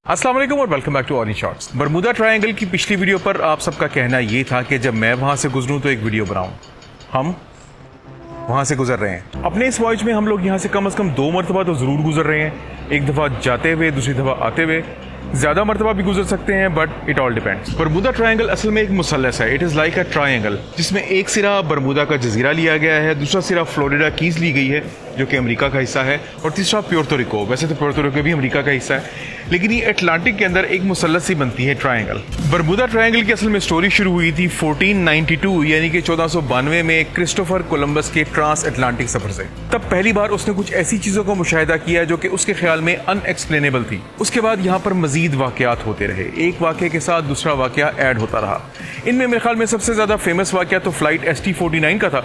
अस्सलाम वालेकुम और welcome back to Orange Shorts. Bermuda triangle की पिछली वीडियो पर आप सबका कहना ये था कि जब मैं वहां से गुजरूं तो एक वीडियो बनाऊं। हम वहां से गुजर रहे हैं। अपने इस वॉयज में हम लोग यहां से कम 2 मरतबा तो जरूर गुजर रहे हैं। एक दफा जाते हुए, दूसरी दफा आते हुए, ज्यादा मरतबा भी गुजर सकते हैं, but it all depends. बरमुदा triangle असल में एक मुसल्लस है। It is like a triangle जिसमें एक सिरा बरमुदा का जजीरा लिया गया है, दूसरा सिरा फ्लोरिडा कीज ली गई है जो कि अमेरिका का हिस्सा है, और तीसरा प्योर्तो रिको। वैसे तो प्योर्तो रिको भी अमेरिका का हिस्सा है, लेकिन ये अटलांटिक के अंदर एक मुसल्लस सी बनती है ट्रायंगल। बरमुदा ट्रायंगल की असल में स्टोरी शुरू हुई थी 1492 यानी कि 1492 में क्रिस्टोफर कोलंबस के ट्रांस अटलांटिक सफर से। तब पहली बार उसने कुछ ऐसी चीजों का मुशाहिदा किया जो कि उसके ख्याल में अनएक्सप्लेनेबल थी। उसके बाद यहाँ पर मजीद वाकयात होते रहे, एक वाकये के साथ दूसरा वाकया ऐड होता रहा। इनमें मेरे ख्याल में सबसे ज्यादा फेमस वाकया तो फ्लाइट ST-49 का था।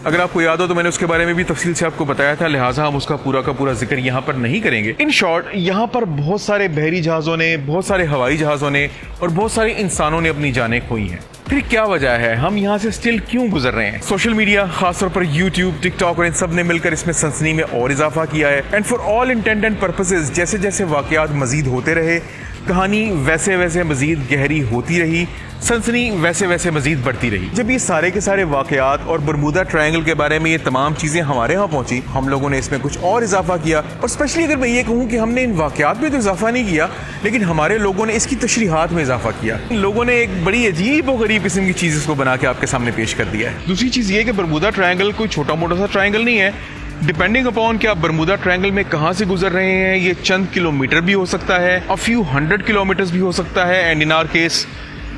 अगर आपको याद हो तो मैंने उसके बारे में भी तफसील से आपको बताया था, लिहाजा हम उसका पूरा का पूरा जिक्र यहाँ पर नहीं करेंगे। इन शॉर्ट, यहाँ पर बहुत सारे बहरी जहाजों ने, बहुत सारे हवाई जहाजों ने और बहुत सारे इंसानों ने अपनी जानें खोई हैं। फिर क्या वजह है, हम यहाँ से स्टिल क्यों गुजर रहे हैं? सोशल मीडिया, खासतौर पर यूट्यूब, टिकटॉक और इन सब ने मिलकर इसमें सनसनी में और इजाफा किया है। And for all intent and purposes जैसे जैसे वाकयात मजीद होते रहे, कहानी वैसे वैसे मजीद गहरी होती रही, सनसनी वैसे वैसे मजीद बढ़ती रही। जब ये सारे के सारे वाकयात और बरमुदा ट्रायंगल के बारे में ये तमाम चीजें हमारे यहाँ पहुंची, हम लोगों ने इसमें कुछ और इजाफा किया। और स्पेशली अगर मैं ये कहूँ कि हमने इन वाकयात में तो इजाफा नहीं किया, लेकिन हमारे लोगों ने इसकी तशरीहात में इजाफा किया। इन लोगों ने एक बड़ी अजीब और गरीब किस्म की चीज इसको बना के आपके सामने पेश कर दिया है। दूसरी चीज ये कि बरमुदा ट्रायंगल कोई छोटा मोटा सा ट्रायंगल नहीं है। डिपेंडिंग अपॉन कि आप बरमुदा ट्रायंगल में कहां से गुजर रहे हैं, ये चंद किलोमीटर भी हो सकता है, अ फ्यू 100 किलोमीटर्स भी हो सकता है। And in our case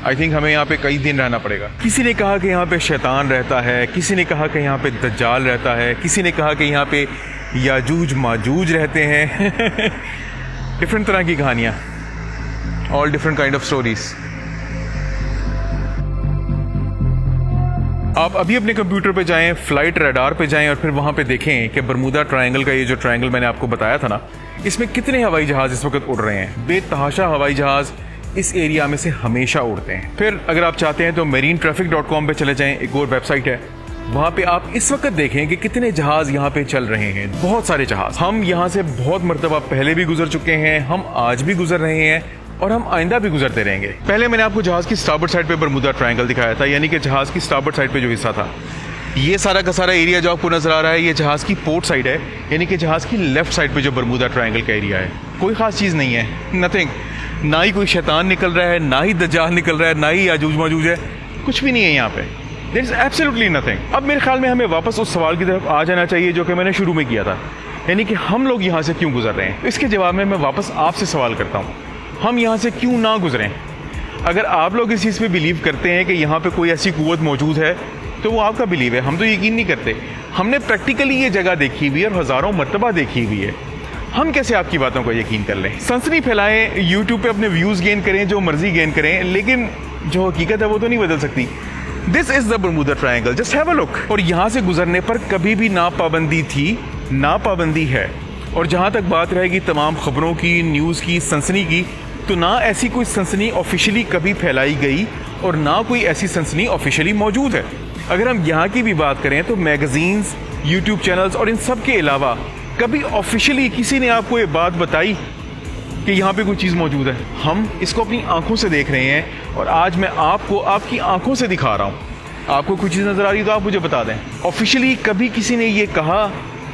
I think हमें यहाँ पे कई दिन रहना पड़ेगा। किसी ने कहा कि यहाँ पे शैतान रहता है, किसी ने कहा कि यहाँ पे दज्जाल रहता है, किसी ने कहा कि यहाँ पे याजूज माजूज रहते हैं। डिफरेंट तरह की कहानियां, all different kind of stories. आप अभी अपने कंप्यूटर पे जाएं, फ्लाइट रडार पे जाएं और फिर वहां पे देखें कि बरमुदा ट्रायंगल का ये जो ट्रायंगल मैंने आपको बताया था ना, इसमें कितने हवाई जहाज इस वक्त उड़ रहे हैं। बेतहाशा हवाई जहाज इस एरिया में से हमेशा उड़ते हैं। फिर अगर आप चाहते हैं तो marinetraffic.com पे चले जाएं, एक और वेबसाइट है, वहां पे आप इस वक्त देखें कि कितने जहाज यहाँ पे चल रहे हैं। बहुत सारे जहाज। हम यहाँ से बहुत मरतबा पहले भी गुजर चुके हैं, हम आज भी गुजर रहे हैं और हम आइंदा भी गुजरते रहेंगे। पहले मैंने आपको जहाज की स्टारबोर्ड साइड पे बरमुदा ट्रायंगल दिखाया था, यानी कि जहाज की स्टारबोर्ड साइड पे जो हिस्सा था, ये सारा का सारा एरिया जो आपको नजर आ रहा है, ये जहाज की पोर्ट साइड है, यानी कि जहाज की लेफ्ट साइड पे जो बरमुदा ट्रायंगल का एरिया है। कोई खास चीज नहीं है, नथिंग। ना ही कोई शैतान निकल रहा है, ना ही दज्जाल निकल रहा है, ना ही याजूज माजूज है, कुछ भी नहीं है यहाँ पे। There is absolutely nothing. अब मेरे ख्याल में हमें वापस उस सवाल की तरफ आ जाना चाहिए जो कि मैंने शुरू में किया था, यानी कि हम लोग यहाँ से क्यों गुजर रहे हैं। इसके जवाब में मैं वापस आपसे सवाल करता हूँ, हम यहाँ से क्यों ना गुजरें? अगर आप लोग इस चीज़ पे बिलीव करते हैं कि यहाँ पे कोई ऐसी कुव्वत मौजूद है तो वो आपका बिलीव है, हम तो यकीन नहीं करते। हमने प्रैक्टिकली ये जगह देखी हुई है और हज़ारों मरतबा देखी हुई है, हम कैसे आपकी बातों को यकीन कर लें? सनसनी फैलाएं, यूट्यूब पे अपने व्यूज़ गेन करें, जो मर्जी गेन करें, लेकिन जो हकीकत है वो तो नहीं बदल सकती। This is the बरमुदा triangle, just have a look. और यहाँ से गुजरने पर कभी भी ना पाबंदी थी, ना पाबंदी है। और जहाँ तक बात रहेगी तमाम खबरों की, न्यूज़ की, सनसनी की, तो ना ऐसी कोई सनसनी ऑफिशियली कभी फैलाई गई और ना कोई ऐसी सनसनी ऑफिशियली मौजूद है। अगर हम यहाँ की भी बात करें तो मैगजीन्स, यूट्यूब चैनल्स और इन सब के अलावा कभी ऑफिशियली किसी ने आपको ये बात बताई कि यहाँ पे कोई चीज़ मौजूद है? हम इसको अपनी आंखों से देख रहे हैं और आज मैं आपको आपकी आंखों से दिखा रहा हूँ। आपको कोई चीज़ नज़र आ रही है तो आप मुझे बता दें। ऑफिशियली कभी किसी ने ये कहा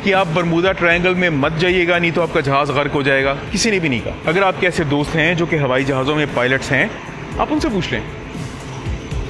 कि आप बरमुदा ट्रायंगल में मत जाइएगा, नहीं तो आपका जहाज गर्क हो जाएगा? किसी ने भी नहीं कहा। अगर आपके ऐसे दोस्त हैं जो कि हवाई जहाज़ों में पायलट्स हैं, आप उनसे पूछ लें,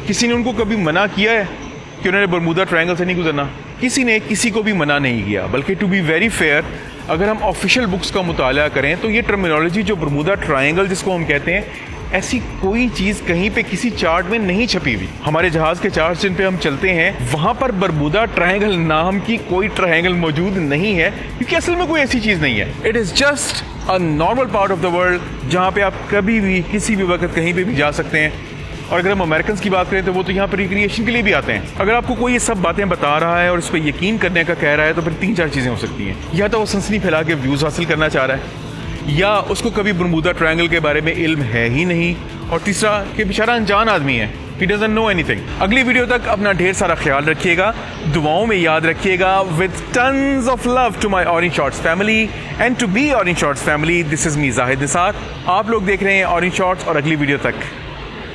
किसी ने उनको कभी मना किया है कि उन्होंने बरमुदा ट्रायंगल से नहीं गुजरना? किसी ने किसी को भी मना नहीं किया। बल्कि टू बी वेरी फेयर, अगर हम ऑफिशियल बुक्स का मुताला करें तो ये टर्मिनोलॉजी जो बरमुदा ट्रायंगल जिसको हम कहते हैं, ऐसी कोई चीज कहीं पे किसी चार्ट में नहीं छपी हुई। हमारे जहाज के चार्ट जिन पे हम चलते हैं वहां पर बरमुदा ट्रायंगल नाम की कोई ट्रायंगल मौजूद नहीं है, क्योंकि असल में कोई ऐसी चीज नहीं है। It is just a normal part of the world जहां पे आप कभी भी किसी भी वक्त कहीं पे भी जा सकते हैं। और अगर हम अमेरिकन की बात करें तो वो तो यहाँ पर रिक्रिएशन के लिए भी आते हैं। अगर आपको कोई ये सब बातें बता रहा है और इस पर यकीन करने का कह रहा है तो फिर 3-4 चीजें हो सकती हैं। या तो वो सनसनी फैला के व्यूज हासिल करना चाह रहा है, या उसको कभी बरमुदा ट्रायंगल के बारे में इल्म है ही नहीं, और तीसरा कि बेचारा अनजान आदमी है, He doesn't know anything. अगली वीडियो तक अपना ढेर सारा ख्याल रखिएगा, दुआओं में याद रखिएगा. With tons of love to my Orange Shorts family and to be Orange Shorts family. This is me Zahid Nisar. आप लोग देख रहे हैं Orange Shorts और अगली वीडियो तक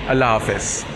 अल्लाह हाफिज़.